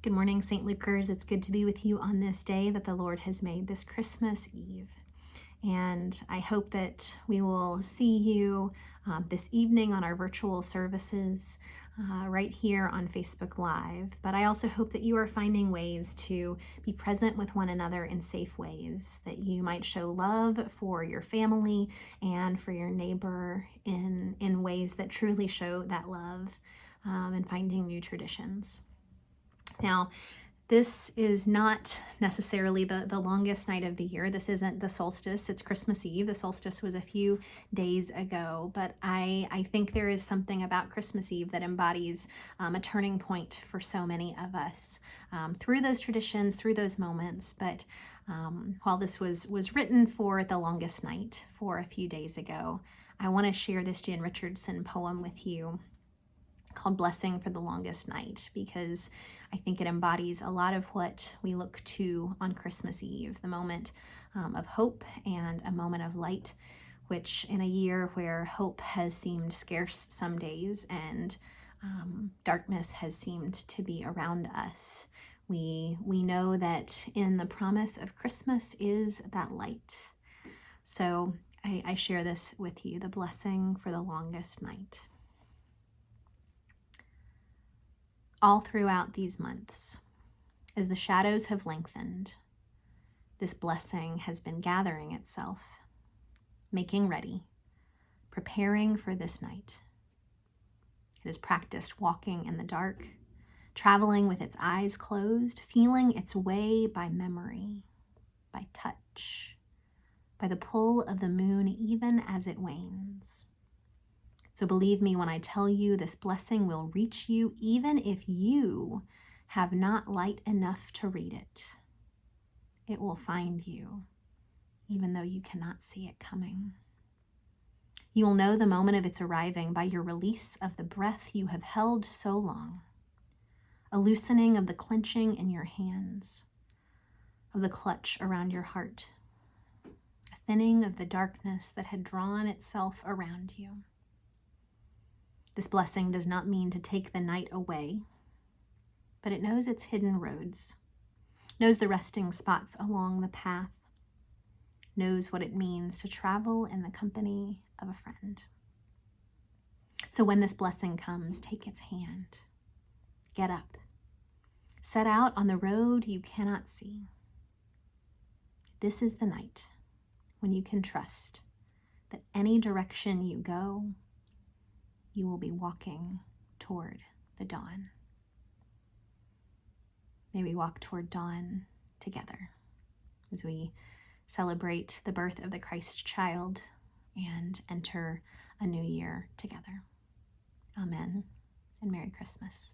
Good morning, St. Lucers. It's good to be with you on this day that the Lord has made, this Christmas Eve. And I hope that we will see you this evening on our virtual services right here on Facebook Live. But I also hope that you are finding ways to be present with one another in safe ways, that you might show love for your family and for your neighbor in ways that truly show that love, and finding new traditions. Now, this is not necessarily the longest night of the year. This isn't the solstice. It's Christmas Eve. The solstice was a few days ago, but I think there is something about Christmas Eve that embodies a turning point for so many of us through those traditions, through those moments. But while this was written for the longest night, for a few days ago, I want to share this Jan Richardson poem with you called Blessing for the Longest Night, because I think it embodies a lot of what we look to on Christmas Eve, the moment of hope and a moment of light, which in a year where hope has seemed scarce some days and darkness has seemed to be around us, we know that in the promise of Christmas is that light. So I share this with you, the blessing for the longest night. All throughout these months, as the shadows have lengthened, this blessing has been gathering itself, making ready, preparing for this night. It has practiced walking in the dark, traveling with its eyes closed, feeling its way by memory, by touch, by the pull of the moon even as it wanes. So believe me when I tell you this blessing will reach you even if you have not light enough to read it. It will find you even though you cannot see it coming. You will know the moment of its arriving by your release of the breath you have held so long, a loosening of the clenching in your hands, of the clutch around your heart, a thinning of the darkness that had drawn itself around you. This blessing does not mean to take the night away, but it knows its hidden roads, knows the resting spots along the path, knows what it means to travel in the company of a friend. So when this blessing comes, take its hand, get up, set out on the road you cannot see. This is the night when you can trust that any direction you go, you will be walking toward the dawn. May we walk toward dawn together as we celebrate the birth of the Christ child and enter a new year together. Amen, and Merry Christmas.